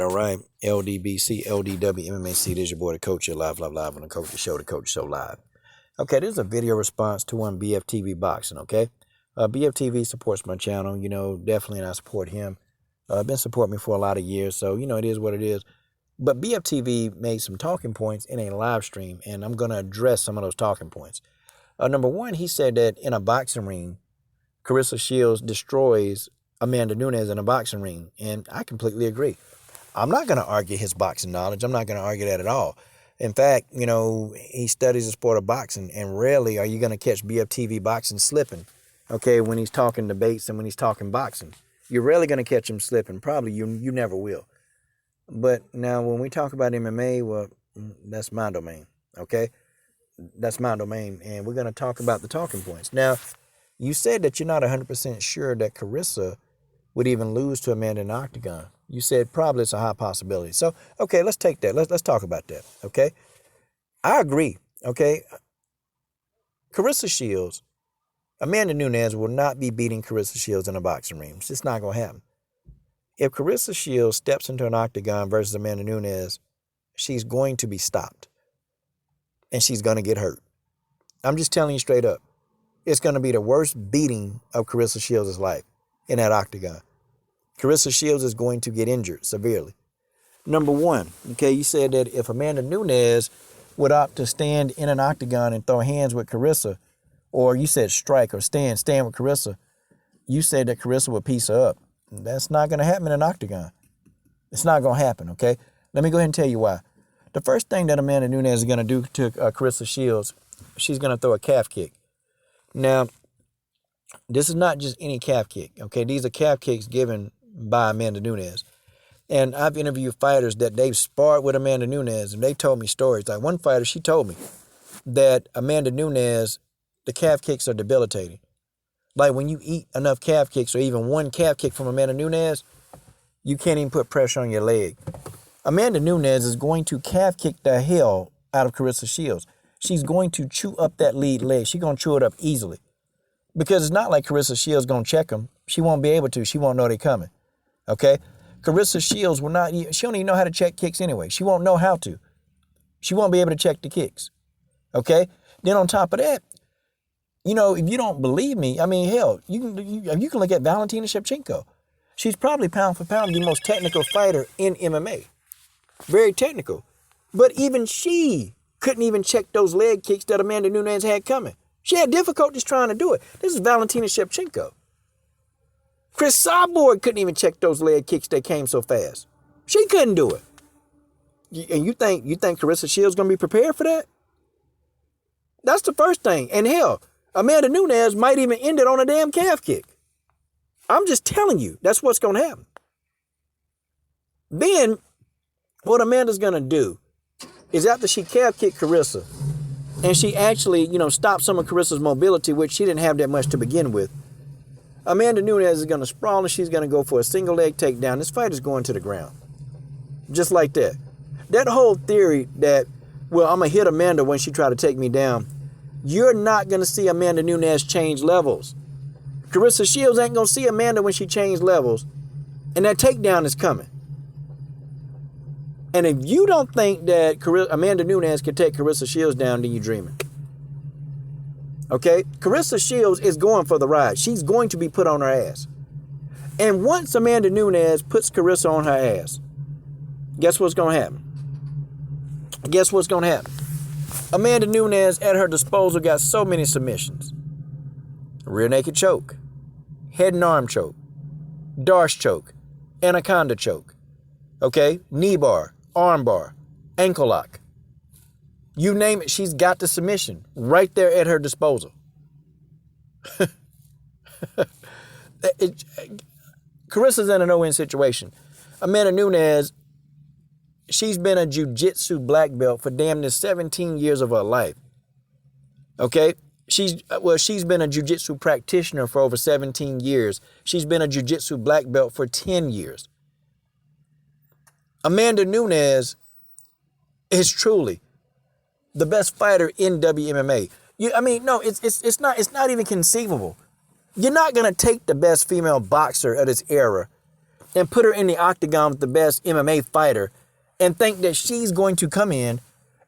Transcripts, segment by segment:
All right. LDBC, LDW, MMAC. This is your boy, the coach. You're live on the Coach Show, the Coach Show Live. Okay, this is a video response to one Bftb boxing, okay? Bftb supports my channel, definitely, and I support him. Been supporting me for a lot of years, so, it is what it is. But Bftb made some talking points in a live stream, and I'm going to address some of those talking points. Number one, he said that in a boxing ring, Claressa Shields destroys Amanda Nunes in a boxing ring, and I completely agree. I'm not going to argue his boxing knowledge. I'm not going to argue that at all. In fact, he studies the sport of boxing, and rarely are you going to catch Bftb boxing slipping, okay, when he's talking debates and when he's talking boxing. You're rarely going to catch him slipping. Probably you never will. But now when we talk about MMA, well, that's my domain, okay? That's my domain, and we're going to talk about the talking points. Now, you said that you're not 100% sure that Claressa would even lose to Amanda in the Octagon. You said probably it's a high possibility. So, okay, let's take that. Let's talk about that, okay? I agree, okay? Claressa Shields, Amanda Nunes will not be beating Claressa Shields in a boxing ring. It's just not going to happen. If Claressa Shields steps into an octagon versus Amanda Nunes, she's going to be stopped. And she's going to get hurt. I'm just telling you straight up. It's going to be the worst beating of Claressa Shields' life in that octagon. Claressa Shields is going to get injured severely. Number one, okay, you said that if Amanda Nunes would opt to stand in an octagon and throw hands with Claressa, or you said strike or stand with Claressa, you said that Claressa would piece her up. That's not going to happen in an octagon. It's not going to happen, okay? Let me go ahead and tell you why. The first thing that Amanda Nunes is going to do to Claressa Shields, she's going to throw a calf kick. Now, this is not just any calf kick, okay? These are calf kicks given by Amanda Nunes. And I've interviewed fighters that they've sparred with Amanda Nunes, and they told me stories. Like one fighter, she told me that Amanda Nunes, the calf kicks are debilitating. Like when you eat enough calf kicks or even one calf kick from Amanda Nunes, you can't even put pressure on your leg. Amanda Nunes is going to calf kick the hell out of Claressa Shields. She's going to chew up that lead leg. She's going to chew it up easily. Because it's not like Claressa Shields going to check them. She won't be able to. She won't know they're coming. Okay? Claressa Shields will not, she don't even know how to check kicks anyway. She won't know how to. She won't be able to check the kicks. Okay? Then on top of that, if you don't believe me, hell, you can look at Valentina Shevchenko. She's probably pound for pound the most technical fighter in MMA. Very technical. But even she couldn't even check those leg kicks that Amanda Nunes had coming. She had difficulties trying to do it. This is Valentina Shevchenko. Chris Cyborg couldn't even check those leg kicks that came so fast. She couldn't do it. And you think Claressa Shields going to be prepared for that? That's the first thing. And hell, Amanda Nunes might even end it on a damn calf kick. I'm just telling you, that's what's going to happen. Then, what Amanda's going to do is after she calf kicked Claressa, and she actually, stopped some of Claressa's mobility, which she didn't have that much to begin with, Amanda Nunes is going to sprawl and she's going to go for a single leg takedown. This fight is going to the ground. Just like that. That whole theory that, well, I'm going to hit Amanda when she try to take me down, you're not going to see Amanda Nunes change levels. Claressa Shields ain't going to see Amanda when she changes levels, and that takedown is coming. And if you don't think that Amanda Nunes can take Claressa Shields down, then you're dreaming. Okay? Claressa Shields is going for the ride. She's going to be put on her ass. And once Amanda Nunes puts Claressa on her ass, guess what's going to happen? Guess what's going to happen? Amanda Nunes at her disposal got so many submissions. Rear naked choke, head and arm choke, Darce choke, anaconda choke, okay? Knee bar, arm bar, ankle lock. You name it, she's got the submission right there at her disposal. Claressa's in a no-win situation. Amanda Nunes, she's been a jiu-jitsu black belt for damn near 17 years of her life. Okay? She's been a jiu-jitsu practitioner for over 17 years. She's been a jiu-jitsu black belt for 10 years. Amanda Nunes is truly the best fighter in WMMA. It's not even conceivable. You're not going to take the best female boxer of this era and put her in the octagon with the best MMA fighter and think that she's going to come in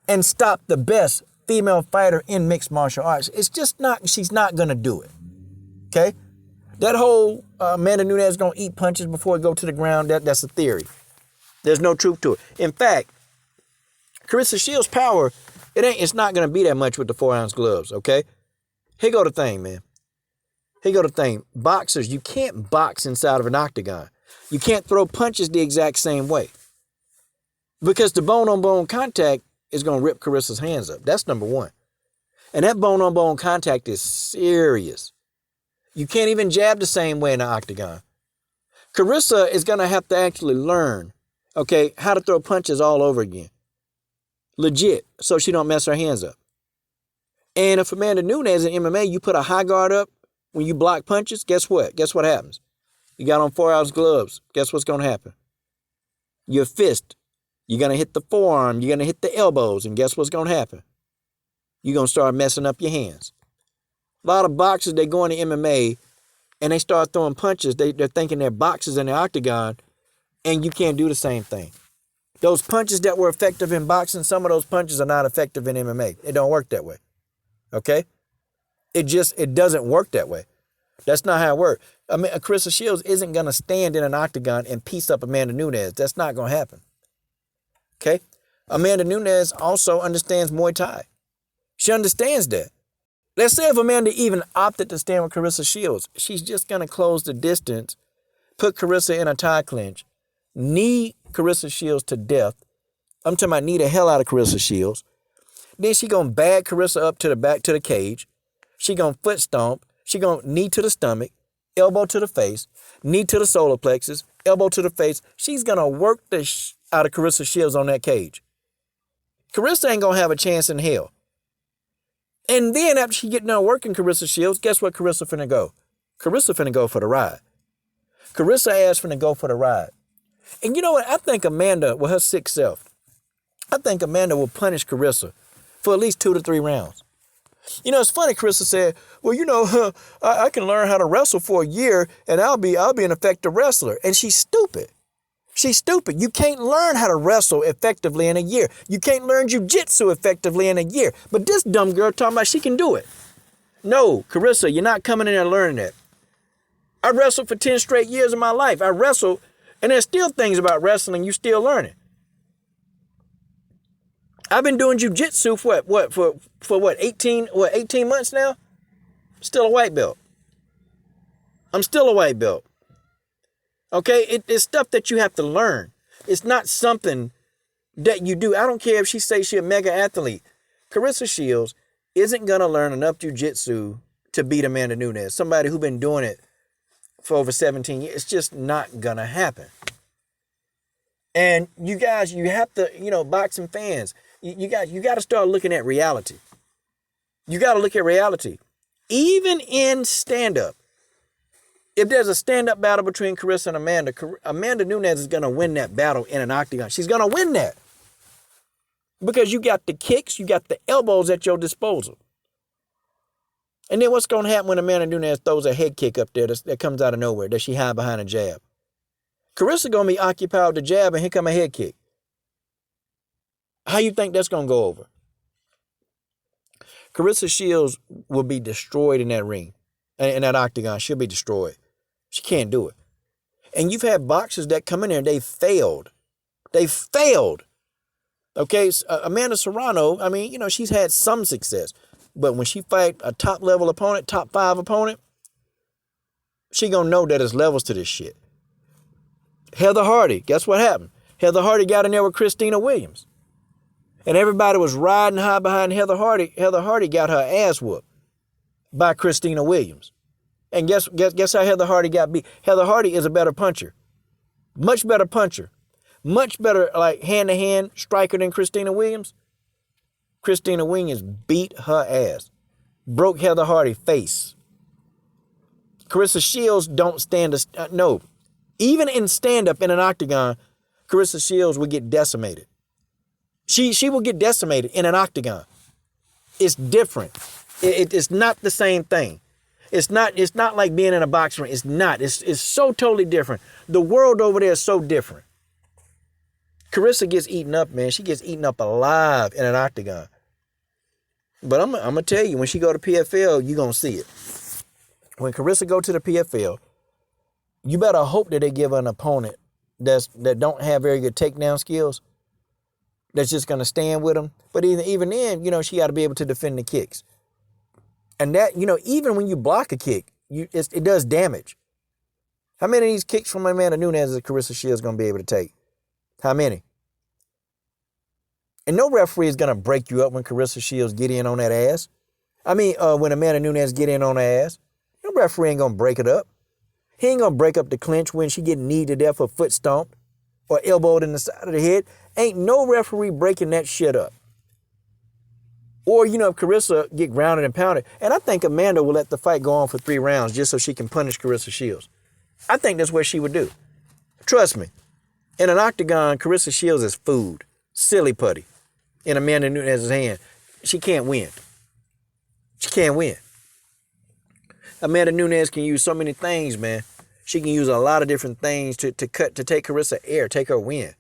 and stop the best female fighter in mixed martial arts. It's just not, she's not going to do it. Okay? That whole Amanda Nunes going to eat punches before it go to the ground, that's a theory. There's no truth to it. In fact, Claressa Shields' power, it's not going to be that much with the 4-ounce gloves, okay? Here go the thing, man. Here go the thing. Boxers, you can't box inside of an octagon. You can't throw punches the exact same way. Because the bone-on-bone contact is going to rip Claressa's hands up. That's number one. And that bone-on-bone contact is serious. You can't even jab the same way in the octagon. Claressa is going to have to actually learn, okay, how to throw punches all over again. Legit, so she don't mess her hands up. And if Amanda Nunes in MMA, you put a high guard up when you block punches, guess what? Guess what happens? You got on 4-ounce gloves. Guess what's going to happen? Your fist. You're going to hit the forearm. You're going to hit the elbows. And guess what's going to happen? You're going to start messing up your hands. A lot of boxers, they go into MMA and they start throwing punches. They're thinking they're boxers in the octagon, and you can't do the same thing. Those punches that were effective in boxing, some of those punches are not effective in MMA. It don't work that way. Okay? It doesn't work that way. That's not how it works. I mean, Claressa Shields isn't going to stand in an octagon and piece up Amanda Nunes. That's not going to happen. Okay? Amanda Nunes also understands Muay Thai. She understands that. Let's say if Amanda even opted to stand with Claressa Shields, she's just going to close the distance, put Claressa in a tie clinch, knee Claressa Shields to death. I'm talking about knee the hell out of Claressa Shields. Then she going to bag Claressa up to the back to the cage. She going to foot stomp. She going to knee to the stomach, elbow to the face, knee to the solar plexus, elbow to the face. She's going to work the out of Claressa Shields on that cage. Claressa ain't going to have a chance in hell. And then after she get done working Claressa Shields, guess what Claressa finna go? Claressa finna go for the ride. Claressa ass finna go for the ride. And you know what? I think Amanda, with her sick self, I think Amanda will punish Claressa for at least 2 to 3 rounds. You know, it's funny, Claressa said, well, you know, I can learn how to wrestle for a year and I'll be an effective wrestler. And she's stupid. She's stupid. You can't learn how to wrestle effectively in a year. You can't learn jiu-jitsu effectively in a year. But this dumb girl talking about she can do it. No, Claressa, you're not coming in and learning that. I wrestled for 10 straight years of my life. I wrestled, and there's still things about wrestling you still learning. I've been doing jiu-jitsu for what, 18 months now? Still a white belt. I'm still a white belt. Okay, it's stuff that you have to learn. It's not something that you do. I don't care if she says she's a mega athlete. Claressa Shields isn't going to learn enough jiu-jitsu to beat Amanda Nunes, somebody who's been doing it for over 17 years. It's just not going to happen. And you guys, you have to, you know, boxing fans, you got to start looking at reality. You got to look at reality. Even in stand-up. If there's a stand-up battle between Claressa and Amanda, Amanda Nunes is going to win that battle in an octagon. She's going to win that. Because you got the kicks, you got the elbows at your disposal. And then what's going to happen when Amanda Nunes throws a head kick up there that comes out of nowhere, that she hide behind a jab? Claressa going to be occupied with the jab, and here come a head kick. How you think that's going to go over? Claressa Shields will be destroyed in that ring. In that octagon. She'll be destroyed. She can't do it. And you've had boxers that come in there and they failed. They failed. Okay, Amanda Serrano, I mean, you know, she's had some success. But when she fight a top-level opponent, top 5 opponent, she gonna know that there's levels to this shit. Heather Hardy, guess what happened? Heather Hardy got in there with Christina Williams. And everybody was riding high behind Heather Hardy. Heather Hardy got her ass whooped by Christina Williams. And guess how Heather Hardy got beat? Heather Hardy is a better puncher. Much better puncher. Much better, like, hand-to-hand striker than Christina Williams. Christina Williams beat her ass. Broke Heather Hardy's face. Claressa Shields don't stand no. Even in stand-up in an octagon, Claressa Shields will get decimated. She will get decimated in an octagon. It's different. It's not the same thing. It's not like being in a boxing ring. It's not. It's so totally different. The world over there is so different. Claressa gets eaten up, man. She gets eaten up alive in an octagon. But I'm going to tell you, when she go to PFL, you're going to see it. When Claressa go to the PFL, you better hope that they give her an opponent that don't have very good takedown skills, that's just going to stand with them. But even then, she got to be able to defend the kicks. And that, even when you block a kick, it does damage. How many of these kicks from Amanda Nunes is Claressa Shields going to be able to take? How many? And no referee is going to break you up when Claressa Shields get in on that ass. When Amanda Nunes get in on her ass. No referee ain't going to break it up. He ain't going to break up the clinch when she get kneed to death or foot stomped or elbowed in the side of the head. Ain't no referee breaking that shit up. Or, if Claressa get grounded and pounded. And I think Amanda will let the fight go on for 3 rounds just so she can punish Claressa Shields. I think that's what she would do. Trust me. In an octagon, Claressa Shields is food. Silly putty. In Amanda Nunes' hand. She can't win. She can't win. Amanda Nunes can use so many things, man. She can use a lot of different things to take Claressa air, take her win.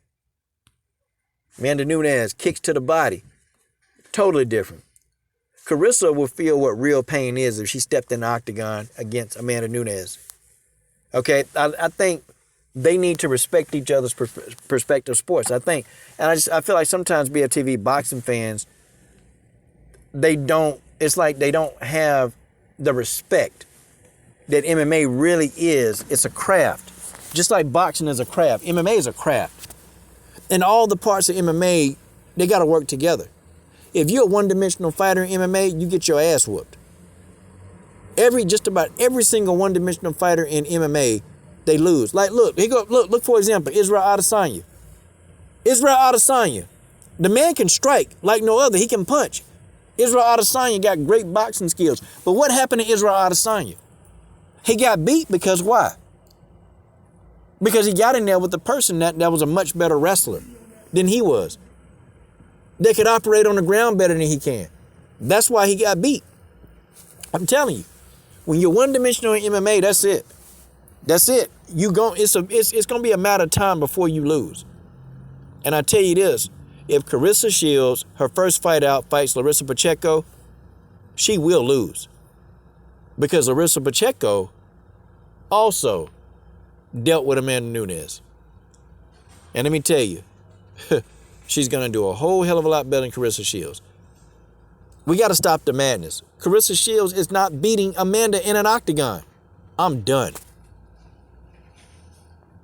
Amanda Nunes kicks to the body. Totally different. Claressa will feel what real pain is if she stepped in the octagon against Amanda Nunes. Okay, I think they need to respect each other's perspective sports. I think, and I feel like sometimes BFTV boxing fans, it's like they don't have the respect that MMA really is. It's a craft. Just like boxing is a craft, MMA is a craft. And all the parts of MMA, they got to work together. If you're a one-dimensional fighter in MMA, you get your ass whooped. Just about every single one-dimensional fighter in MMA, they lose. Like, look, for example, Israel Adesanya. Israel Adesanya. The man can strike like no other. He can punch. Israel Adesanya got great boxing skills. But what happened to Israel Adesanya? He got beat because why? Because he got in there with a person that was a much better wrestler than he was. They could operate on the ground better than he can. That's why he got beat. I'm telling you, when you're one-dimensional in MMA, that's it. That's it. It's going to be a matter of time before you lose. And I tell you this, if Claressa Shields, her first fight out, fights Larissa Pacheco, she will lose. Because Larissa Pacheco also dealt with Amanda Nunes. And let me tell you, she's going to do a whole hell of a lot better than Claressa Shields. We got to stop the madness. Claressa Shields is not beating Amanda in an octagon. I'm done.